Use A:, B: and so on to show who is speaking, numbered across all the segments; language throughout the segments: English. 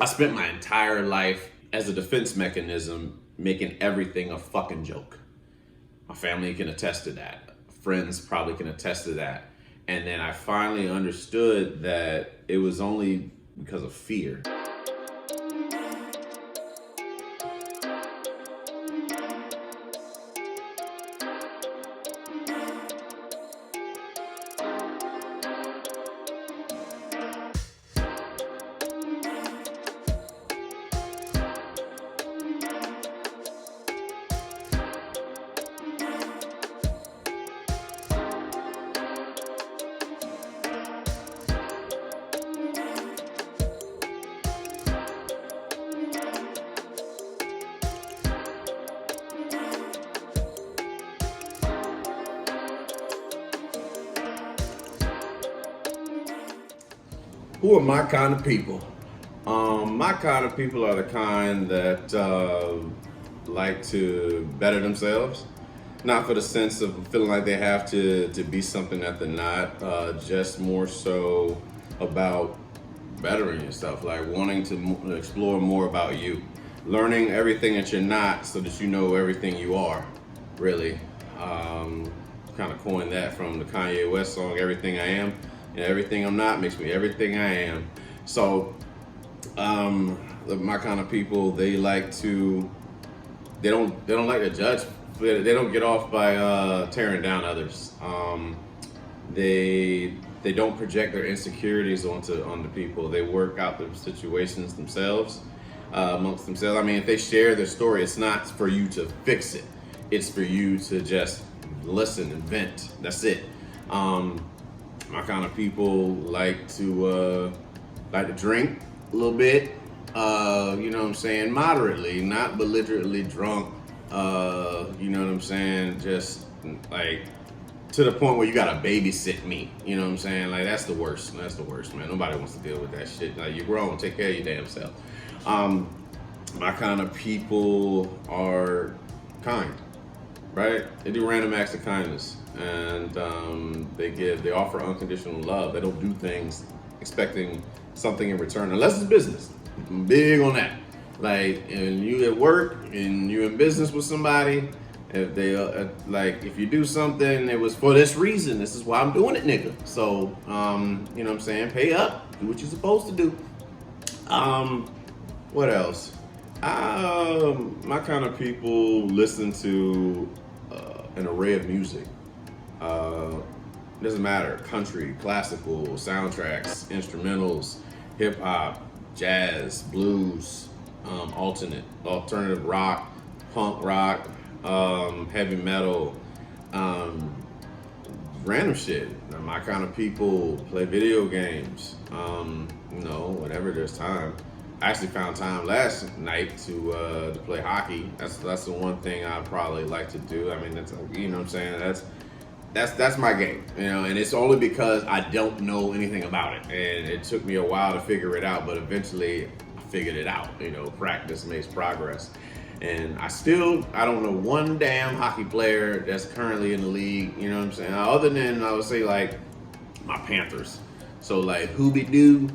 A: I spent my entire life as a defense mechanism making everything a fucking joke. My family can attest to that. Friends probably can attest to that. And then I finally understood that it was only because of fear. Who are my kind of people? My kind of people are the kind that like to better themselves, not for the sense of feeling like they have to be something that they're not. Just more so about bettering yourself, like wanting to explore more about you, learning everything that you're not, so that you know everything you are. Really, kind of coined that from the Kanye West song "Everything I Am." And everything I'm not makes me everything I am. So, my kind of people, they don't like to judge. They don't get off by tearing down others. They don't project their insecurities onto people. They work out the situations themselves, amongst themselves. I mean, if they share their story, it's not for you to fix it. It's for you to just listen and vent. That's it. My kind of people like to drink a little bit. You know what I'm saying? Moderately, not belligerently drunk. You know what I'm saying? Just like to the point where you gotta babysit me. You know what I'm saying? Like that's the worst. That's the worst, man. Nobody wants to deal with that shit. Like you're grown, take care of your damn self. My kind of people are kind, right? They do random acts of kindness, and they offer unconditional love. They don't do things expecting something in return, unless it's business. I'm big on that. Like, and you at work and you in business with somebody, if they like, if you do something, it was for this reason. This is why I'm doing it, nigga. So, you know what I'm saying? Pay up. Do what you're supposed to do. What else? My kind of people listen to an array of music. Doesn't matter, country, classical, soundtracks, instrumentals, hip hop, jazz, blues, alternative rock, punk rock, heavy metal, random shit. My kind of people play video games. Whenever there's time. I actually found time last night to play hockey. That's the one thing I probably like to do. I mean, that's, you know what I'm saying. That's my game, and it's only because I don't know anything about it, and it took me a while to figure it out, but eventually I figured it out. Practice makes progress, and I don't know one damn hockey player that's currently in the league. You know what I'm saying? Other than I would say like my Panthers, so like Huberdeau,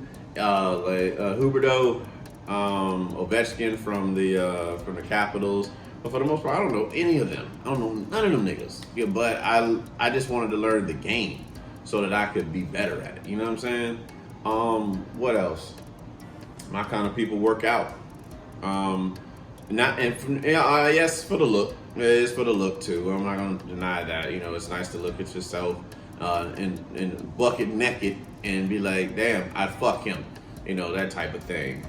A: Ovechkin from the Capitals. But for the most part, I don't know any of them. I don't know none of them niggas. Yeah, but I just wanted to learn the game so that I could be better at it. You know what I'm saying? What else? My kind of people work out. Yes, for the look. It's for the look too. I'm not gonna deny that. It's nice to look at yourself in bucket naked and be like, damn, I'd fuck him. That type of thing.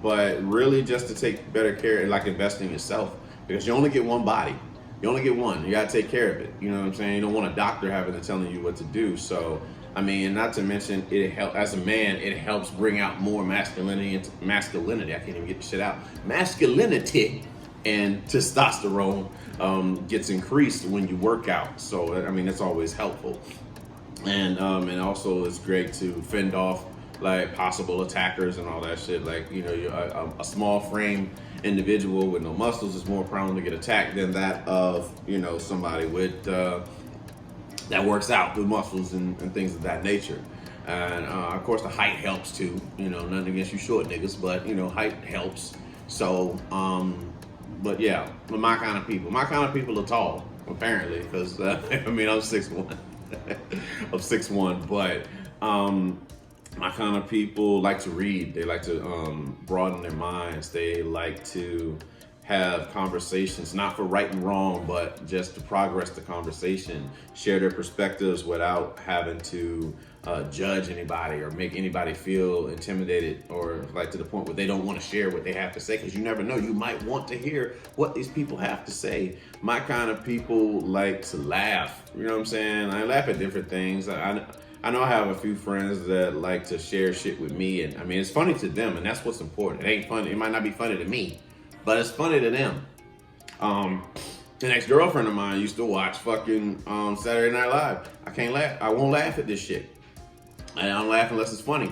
A: But really just to take better care, like invest in yourself, because you only get one body. You only get one. You gotta take care of it. You know what I'm saying? You don't want a doctor having to telling you what to do. So, I mean, not to mention, as a man, it helps bring out more masculinity. I can't even get the shit out. Masculinity and testosterone gets increased when you work out. So, I mean, that's always helpful. And also it's great to fend off like possible attackers and all that shit. Like, you're a small frame individual with no muscles is more prone to get attacked than that of, somebody with that works out with muscles and things of that nature. And of course, the height helps too. You know, nothing against you short niggas, but you know, height helps. So, but yeah, my kind of people are tall, apparently, because I mean, I'm 6'1". I'm 6'1", but my kind of people like to read. They like to broaden their minds. They like to have conversations, not for right and wrong, but just to progress the conversation, share their perspectives without having to judge anybody or make anybody feel intimidated or like to the point where they don't want to share what they have to say, because you never know, you might want to hear what these people have to say. My kind of people like to laugh, you know what I'm saying? I laugh at different things. I know I have a few friends that like to share shit with me, and I mean, it's funny to them, and that's what's important. It ain't funny, it might not be funny to me, but it's funny to them. An ex-girlfriend of mine used to watch fucking Saturday Night Live. I can't laugh. I won't laugh at this shit. I don't laugh unless it's funny.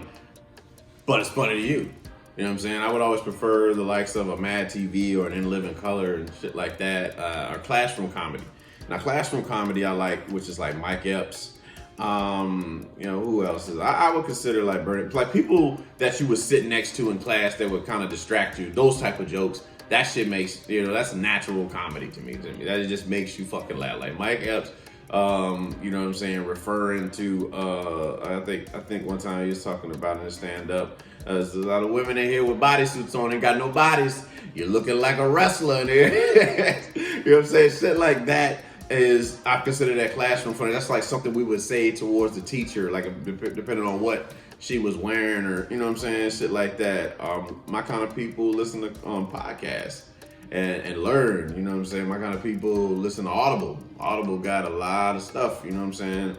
A: But it's funny to you. You know what I'm saying? I would always prefer the likes of a Mad TV or an In Living Color and shit like that, or classroom comedy. Now, classroom comedy I like, which is like Mike Epps. You know, who else is? I would consider like Bernie, like people that you would sit next to in class that would kind of distract you. Those type of jokes. That shit makes, you know, that's natural comedy to me. That just makes you fucking laugh. Like Mike Epps, you know what I'm saying, referring to, I think one time he was talking about in his stand-up, there's a lot of women in here with bodysuits on and got no bodies. You're looking like a wrestler in here. You know what I'm saying? Shit like that is, I consider that classroom funny. That's like something we would say towards the teacher, like depending on what she was wearing, or you know what I'm saying, shit like that. My kind of people listen to podcasts and learn, you know what I'm saying. My kind of people listen to Audible. Audible got a lot of stuff, you know what I'm saying.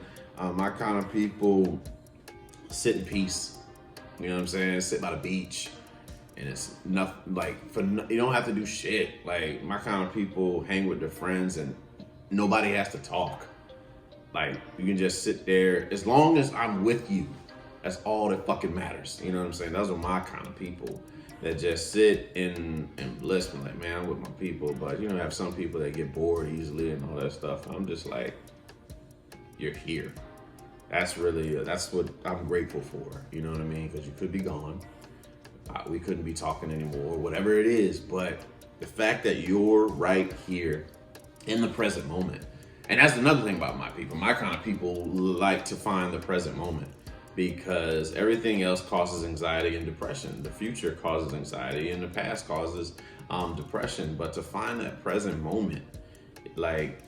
A: My kind of people sit in peace, you know what I'm saying, sit by the beach, and it's nothing like you don't have to do shit. Like my kind of people hang with their friends and nobody has to talk. Like you can just sit there as long as I'm with you. That's all that fucking matters. You know what I'm saying? Those are my kind of people that just sit in bliss and like, man, I'm with my people. But you know, have some people that get bored easily and all that stuff. I'm just like, you're here. That's what I'm grateful for. You know what I mean? Because you could be gone. We couldn't be talking anymore, whatever it is. But the fact that you're right here in the present moment. And that's another thing about my people. My kind of people like to find the present moment, because everything else causes anxiety and depression. The future causes anxiety and the past causes depression. But to find that present moment, like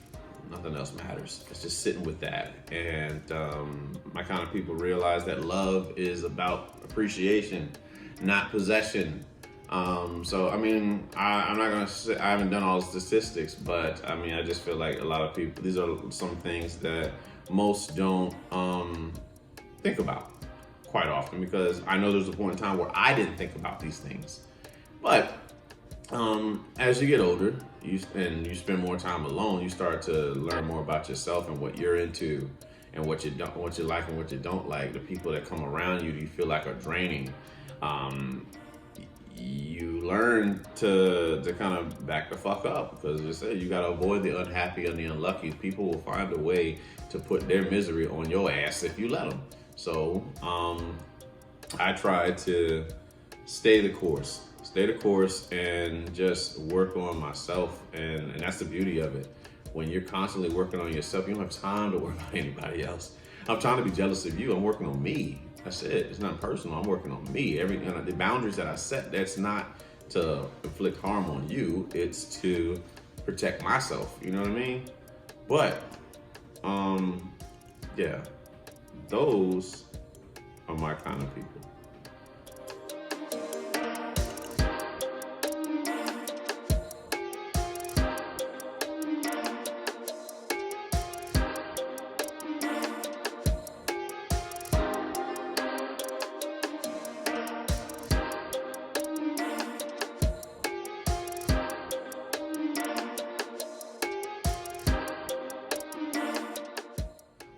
A: nothing else matters. It's just sitting with that. And my kind of people realize that love is about appreciation, not possession. So, I mean, I'm not going to say, I haven't done all the statistics, but I mean, I just feel like a lot of people, these are some things that most don't think about quite often, because I know there's a point in time where I didn't think about these things. But as you get older, you spend more time alone, you start to learn more about yourself and what you're into and what you like and what you don't like. The people that come around you feel like are draining. You learn to kind of back the fuck up, because you say you got to avoid the unhappy and the unlucky. People will find a way to put their misery on your ass if you let them. So I try to stay the course and just work on myself. And that's the beauty of it. When you're constantly working on yourself, you don't have time to worry about anybody else. I'm trying to be jealous of you. I'm working on me. That's it. It's not personal. I'm working on me. The boundaries that I set, that's not to inflict harm on you. It's to protect myself. You know what I mean? But, yeah, those are my kind of people.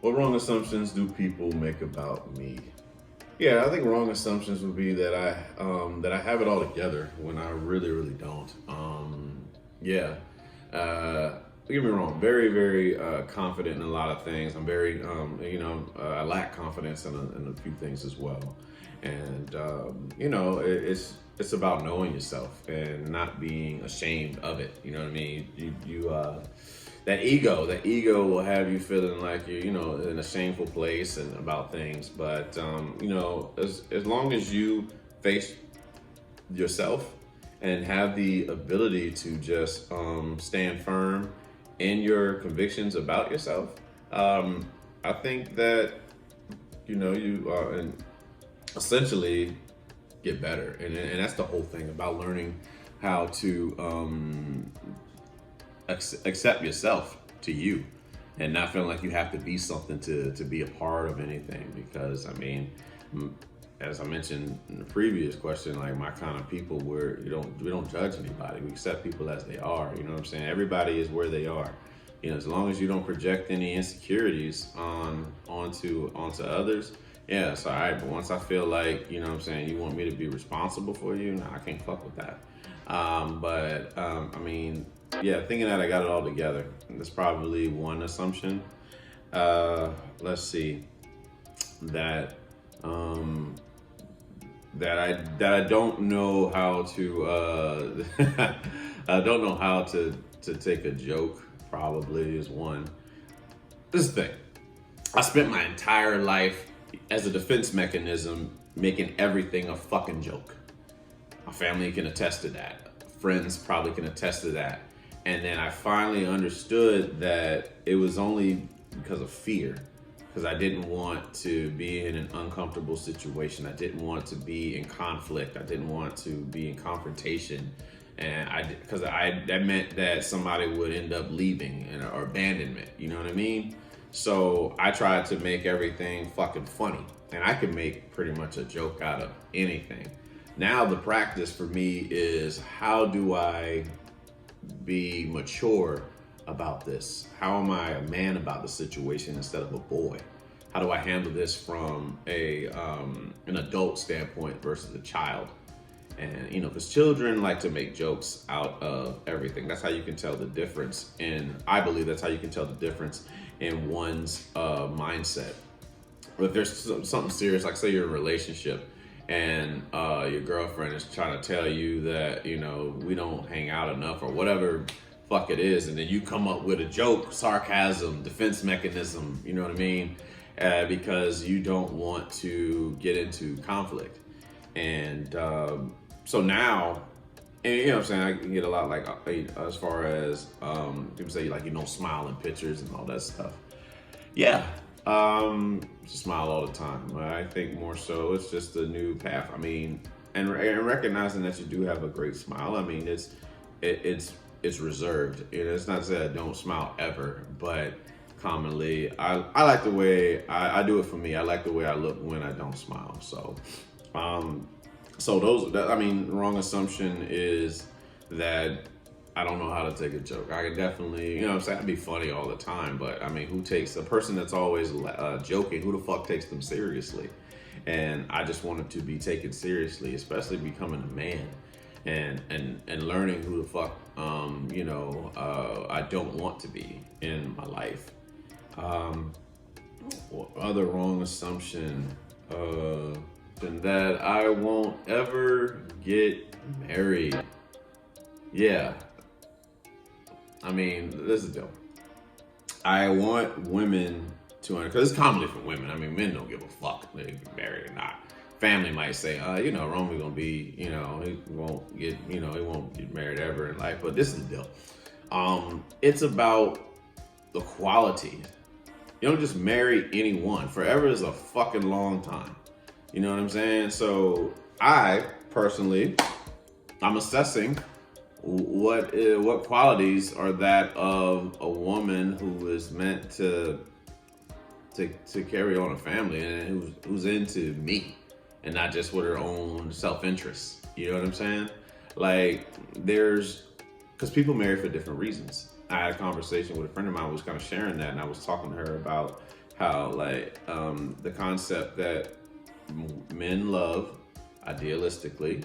A: What wrong assumptions do people make about me? Yeah, I think wrong assumptions would be that I have it all together when I really, really don't. don't get me wrong, very, very confident in a lot of things. I'm very, I lack confidence in a few things as well. And, it's about knowing yourself and not being ashamed of it. You know what I mean? That ego will have you feeling like you're, in a shameful place and about things. But, as long as you face yourself and have the ability to just stand firm in your convictions about yourself, I think that you and essentially get better, and that's the whole thing about learning how to accept yourself to you, and not feeling like you have to be something to be a part of anything. Because I mean, as I mentioned in the previous question, like my kind of people, where we don't judge anybody. We accept people as they are. You know what I'm saying? Everybody is where they are. As long as you don't project any insecurities onto others, yeah, it's all right. But once I feel like, you want me to be responsible for you, no, I can't fuck with that. I mean, yeah, thinking that I got it all together, that's probably one assumption. Let's see, that I don't know how to I don't know how to take a joke. Probably is one. This is the thing. I spent my entire life as a defense mechanism making everything a fucking joke. My family can attest to that. Friends probably can attest to that. And then I finally understood that it was only because of fear. Because I didn't want to be in an uncomfortable situation. I didn't want to be in conflict. I didn't want to be in confrontation. And that meant that somebody would end up leaving or abandonment. You know what I mean? So I tried to make everything fucking funny. And I could make pretty much a joke out of anything. Now the practice for me is, how do I be mature about this? How am I a man about the situation instead of a boy? How do I handle this from an adult standpoint versus a child? And because children like to make jokes out of everything. That's how you can tell the difference. And I believe that's how you can tell the difference in one's mindset. But if there's something serious, like say you're in a relationship and your girlfriend is trying to tell you that we don't hang out enough or whatever fuck it is, and then you come up with a joke, sarcasm, defense mechanism, you know what I mean, because you don't want to get into conflict. And so now, and you know what I'm saying, I can get a lot like as far as people say like smile in pictures and all that stuff. Yeah, just smile all the time. I think more so it's just a new path. I mean, and recognizing that you do have a great smile. I mean, it's reserved. It's not to say I don't smile ever, but commonly I like the way I do it for me. I like the way I look when I don't smile. So wrong assumption is that I don't know how to take a joke. I can definitely, I'm saying, I'd be funny all the time, but I mean, who takes a person that's always joking? Who the fuck takes them seriously? And I just wanted to be taken seriously, especially becoming a man and learning who the fuck, I don't want to be in my life. Other wrong assumption, that I won't ever get married. Yeah. I mean, this is dope. I want women to, because it's commonly for women. I mean, men don't give a fuck if they get married or not. Family might say, Romy gonna be, he won't get married ever in life. But this is the deal. It's about the quality. You don't just marry anyone. Forever is a fucking long time. You know what I'm saying? So I personally, I'm assessing what qualities are that of a woman who is meant to carry on a family and who's into me and not just with her own self-interest. You know what I'm saying? Like because people marry for different reasons. I had a conversation with a friend of mine who was kind of sharing that, and I was talking to her about how the concept that men love idealistically,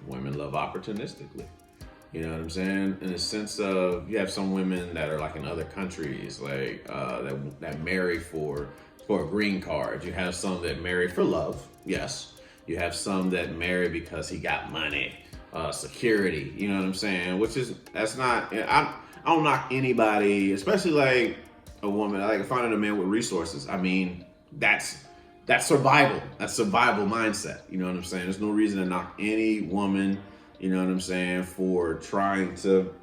A: women love opportunistically. You know what I'm saying? In the sense of, you have some women that are like in other countries, like that marry for a green card. You have some that marry for love, yes. You have some that marry because he got money, security. You know what I'm saying? Which is, that's not. I don't knock anybody, especially like a woman, like finding a man with resources. I mean, that's survival. That's survival mindset. You know what I'm saying? There's no reason to knock any woman, you know what I'm saying, for trying to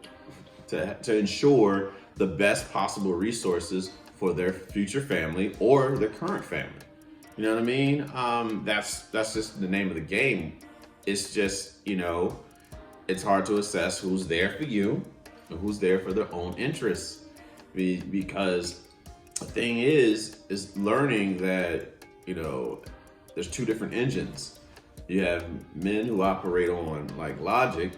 A: ensure the best possible resources for their future family or their current family. You know what I mean? That's just the name of the game. It's just, it's hard to assess who's there for you and who's there for their own interests. Because the thing is learning that, there's two different engines. You have men who operate on like logic,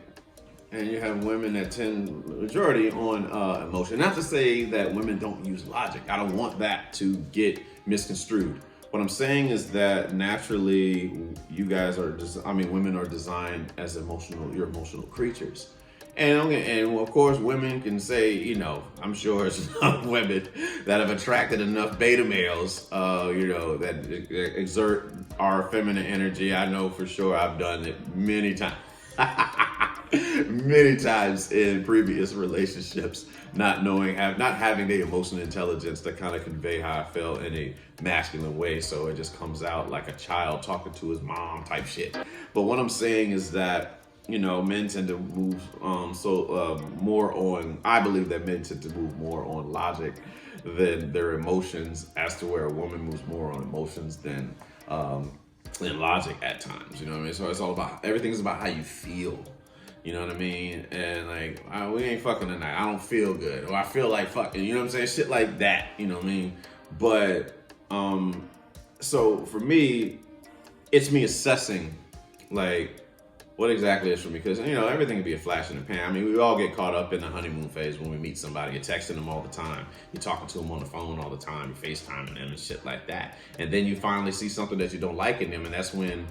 A: and you have women that tend majority on emotion. Not to say that women don't use logic. I don't want that to get misconstrued. What I'm saying is that naturally, you guys are women are designed as you're emotional creatures. And of course, women can say, I'm sure some women that have attracted enough beta males, that exert our feminine energy. I know for sure I've done it many times. Many times in previous relationships, not having the emotional intelligence to kind of convey how I felt in a masculine way. So it just comes out like a child talking to his mom type shit. But what I'm saying is that, men tend to move more on, I believe that men tend to move more on logic than their emotions, as to where a woman moves more on emotions than logic at times. You know what I mean? So it's all about, everything's about how you feel. You know what I mean? And like, we ain't fucking tonight. I don't feel good. Or I feel like fucking, you know what I'm saying? Shit like that, you know what I mean? But, so for me, it's me assessing, like, what exactly is for me. Because, everything can be a flash in the pan. I mean, we all get caught up in the honeymoon phase when we meet somebody. You're texting them all the time. You're talking to them on the phone all the time. You're FaceTiming them and shit like that. And then you finally see something that you don't like in them, and that's when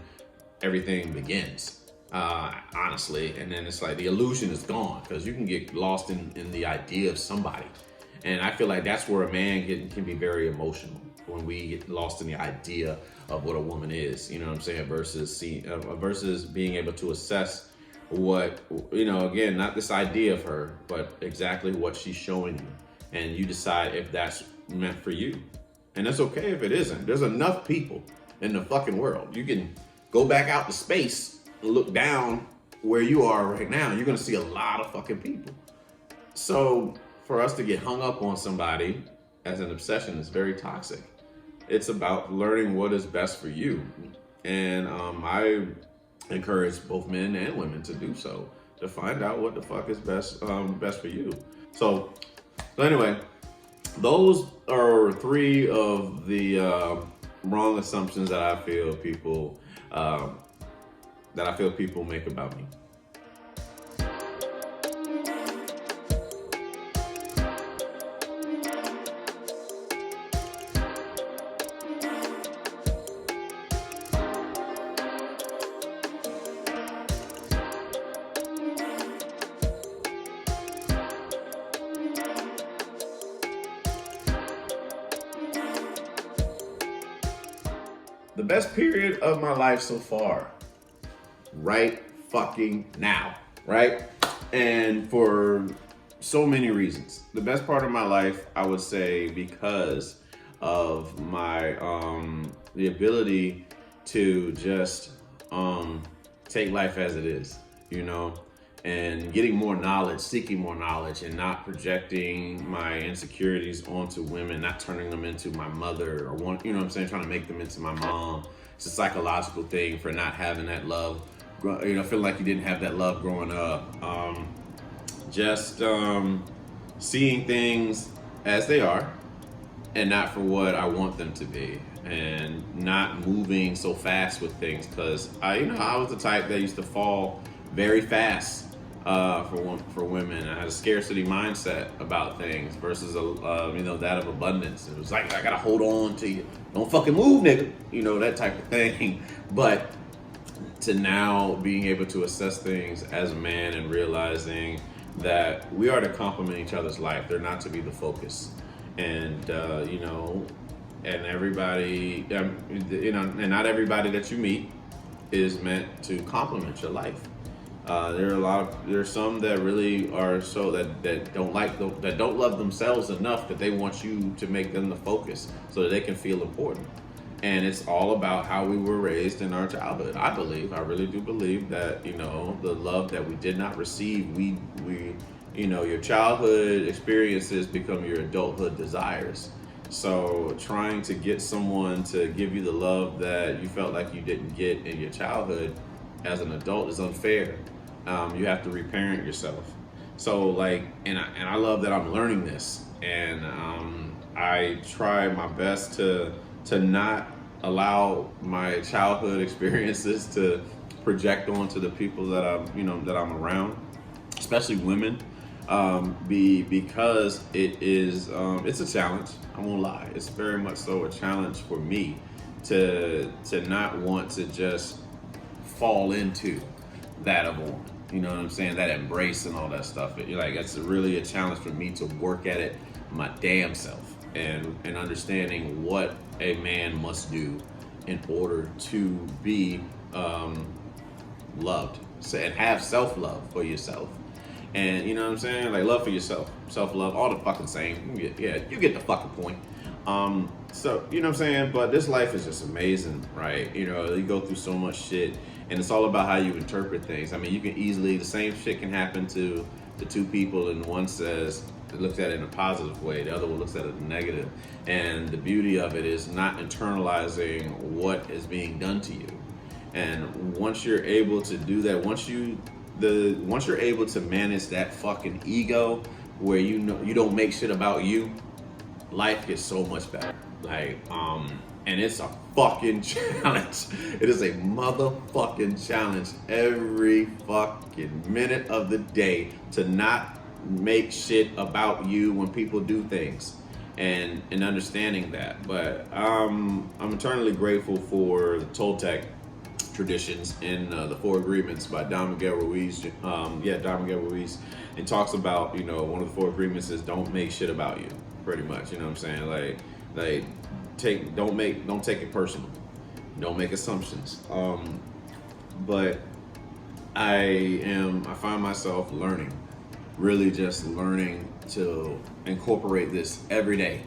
A: everything begins. Honestly, and then it's like the illusion is gone, because you can get lost in the idea of somebody. And I feel like that's where a man can be very emotional, when we get lost in the idea of what a woman is, you know what I'm saying, versus being able to assess what, again, not this idea of her, but exactly what she's showing you, and you decide if that's meant for you. And it's okay if it isn't. There's enough people in the fucking world. You can go back out to space, look down where you are right now, you're gonna see a lot of fucking people. So for us to get hung up on somebody as an obsession is very toxic. It's about learning what is best for you. And I encourage both men and women to do so, to find out what the fuck is best for you. So anyway, those are three of the wrong assumptions that I feel people make about me. The best period of my life so far, right fucking now, right? And for so many reasons. The best part of my life, I would say, because of my the ability to just take life as it is, and getting more knowledge, seeking more knowledge, and not projecting my insecurities onto women, not turning them into my mother or trying to make them into my mom. It's a psychological thing for not having that love, feeling like you didn't have that love growing up. Just seeing things as they are and not for what I want them to be, and not moving so fast with things, because I was the type that used to fall very fast for women. I had a scarcity mindset about things versus that of abundance. It was like, I gotta hold on to you, don't fucking move, nigga, that type of thing. But to now being able to assess things as a man and realizing that we are to complement each other's life. They're not to be the focus. And, and everybody, and not everybody that you meet is meant to complement your life. There's some that really are so that don't love themselves enough that they want you to make them the focus so that they can feel important. And it's all about how we were raised in our childhood. I really do believe that, the love that we did not receive, your childhood experiences become your adulthood desires. So trying to get someone to give you the love that you felt like you didn't get in your childhood as an adult is unfair. You have to reparent yourself. So and I love that I'm learning this, and I try my best to not allow my childhood experiences to project onto the people that I'm around, especially women, because it's a challenge. I won't lie, it's very much so a challenge for me to not want to just fall into that of a woman. You know what I'm saying? That embrace and all that stuff. It's really a challenge for me to work at it my damn self, and understanding what a man must do in order to be loved, and have self-love for yourself. And you know what I'm saying? Love for yourself, self-love, all the fucking same. You get the fucking point. So, you know what I'm saying? But this life is just amazing, right? You go through so much shit, and it's all about how you interpret things. I mean, you can easily, the same shit can happen to the two people, and one looks at it in a positive way, the other one looks at it in a negative. And the beauty of it is not internalizing what is being done to you. And once you're able to do that, once you're able to manage that fucking ego where you don't make shit about you, life gets so much better. And it's a fucking challenge. It is a motherfucking challenge every fucking minute of the day to not make shit about you when people do things, and understanding that. But I'm eternally grateful for the Toltec traditions in the Four Agreements by Don Miguel Ruiz. Don Miguel Ruiz. It talks about, one of the Four Agreements is don't make shit about you, pretty much. You know what I'm saying? Don't take it personal. Don't make assumptions. But I find myself really just learning to incorporate this every day.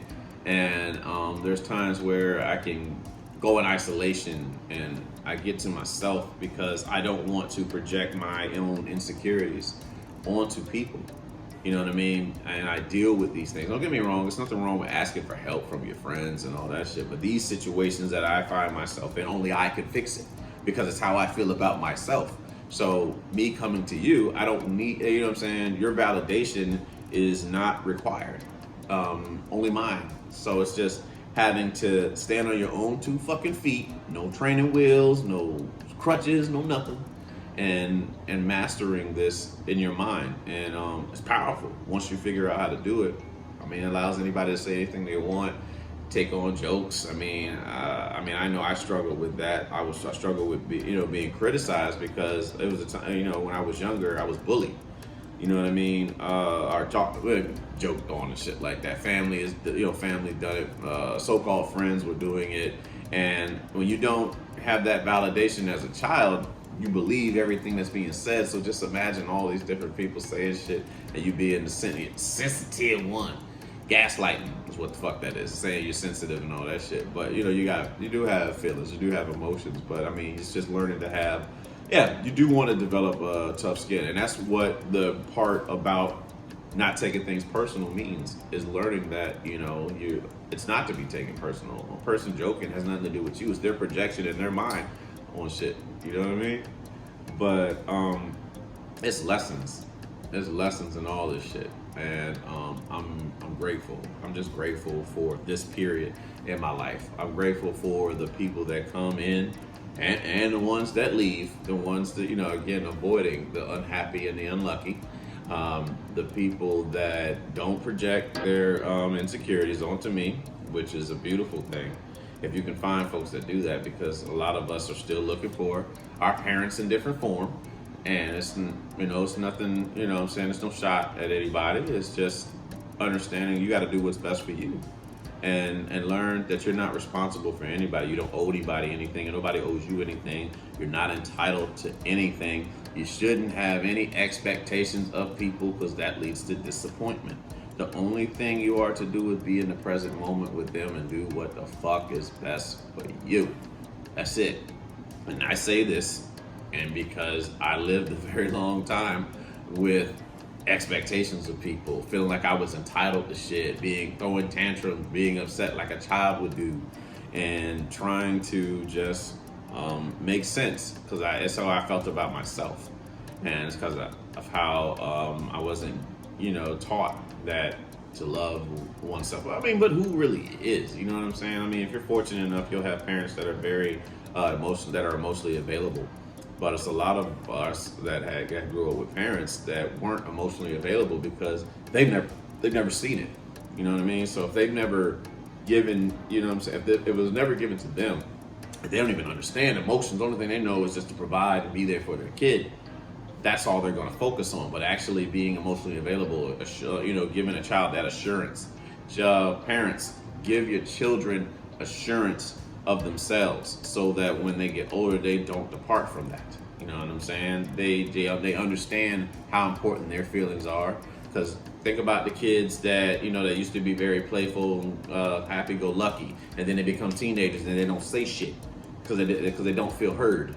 A: And there's times where I can go in isolation and I get to myself because I don't want to project my own insecurities onto people. You know what I mean? And I deal with these things. Don't get me wrong, there's nothing wrong with asking for help from your friends and all that shit. But these situations that I find myself in, only I can fix it because it's how I feel about myself. So me coming to you, I don't need, you know what I'm saying? Your validation is not required. Only mine. So it's just having to stand on your own 2 fucking feet, no training wheels, no crutches, no nothing. And mastering this in your mind, and it's powerful once you figure out how to do it. I mean, it allows anybody to say anything they want, take on jokes. I mean, I know I struggled with that. I struggled with being criticized because it was a time, when I was younger, I was bullied. You know what I mean? Joked on and shit like that. Family done it. So-called friends were doing it, and when you don't have that validation as a child, you believe everything that's being said. So just imagine all these different people saying shit and you being the sensitive one. Gaslighting is what the fuck that is. Saying you're sensitive and all that shit. But you do have feelings, you do have emotions. But I mean, it's just learning to have, you do want to develop a tough skin. And that's what the part about not taking things personal means, is learning that, it's not to be taken personal. A person joking has nothing to do with you. It's their projection in their mind on shit. You know what I mean? But it's lessons. There's lessons in all this shit. And I'm grateful. I'm just grateful for this period in my life. I'm grateful for the people that come in and the ones that leave, the ones that, again, avoiding the unhappy and the unlucky. The people that don't project their insecurities onto me, which is a beautiful thing. if you can find folks that do that, because a lot of us are still looking for our parents in different form. And it's nothing, what I'm saying, it's no shot at anybody. It's just understanding you got to do what's best for you, and learn that you're not responsible for anybody. You don't owe anybody anything, and nobody owes you anything. You're not entitled to anything. You shouldn't have any expectations of people, because that leads to disappointment. The only thing you are to do is be in the present moment with them and do what the fuck is best for you. That's it. And I say this, and because I lived a very long time with expectations of people, feeling like I was entitled to shit, throwing tantrums, being upset like a child would do, and trying to just make sense, because it's how I felt about myself, and it's because of how I wasn't, taught that to love oneself. I mean, but who really is? You know what I'm saying? I mean, if you're fortunate enough, you'll have parents that are very emotionally available. But it's a lot of us that grew up with parents that weren't emotionally available because they've never seen it. You know what I mean? So if they've never given, you know what I'm saying, if it was never given to them, they don't even understand emotions. The only thing they know is just to provide and be there for their kid. That's all they're going to focus on. But actually being emotionally available, giving a child that assurance. Parents, give your children assurance of themselves, so that when they get older, they don't depart from that. You know what I'm saying? They understand how important their feelings are. Because think about the kids that that used to be very playful and happy-go-lucky, and then they become teenagers and they don't say shit because they don't feel heard,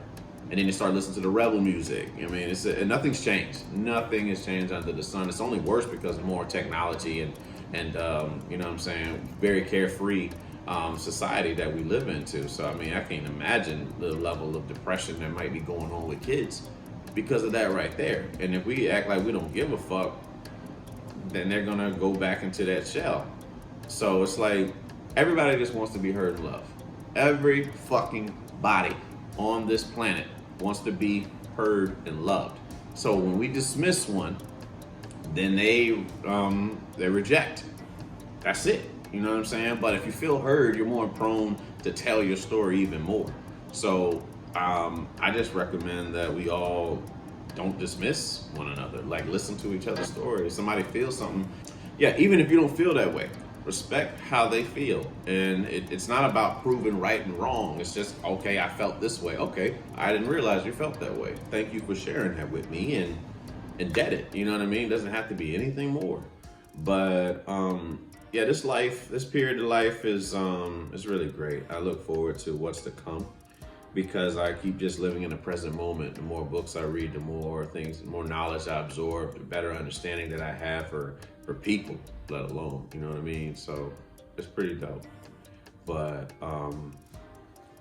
A: and then they start listening to the rebel music. I mean, nothing's changed. Nothing has changed under the sun. It's only worse because of more technology and you know what I'm saying, very carefree society that we live into. So I mean, I can't imagine the level of depression that might be going on with kids because of that right there. And if we act like we don't give a fuck, then they're gonna go back into that shell. So it's like everybody just wants to be heard and loved. Every fucking body on this planet wants to be heard and loved. So when we dismiss one, then they reject. That's it. You know what I'm saying? But if you feel heard, you're more prone to tell your story even more. So I just recommend that we all don't dismiss one another. Like, listen to each other's stories. If somebody feels something, even if you don't feel that way, respect how they feel. And it's not about proving right and wrong. It's just, okay, I felt this way. Okay, I didn't realize you felt that way. Thank you for sharing that with me, and get it. You know what I mean? It doesn't have to be anything more. But this period of life is really great. I look forward to what's to come, because I keep just living in the present moment. The more books I read, the more knowledge I absorb, the better understanding that I have for people, let alone, you know what I mean? So it's pretty dope. But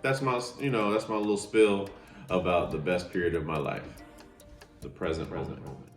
A: that's my little spill about the best period of my life, the present moment.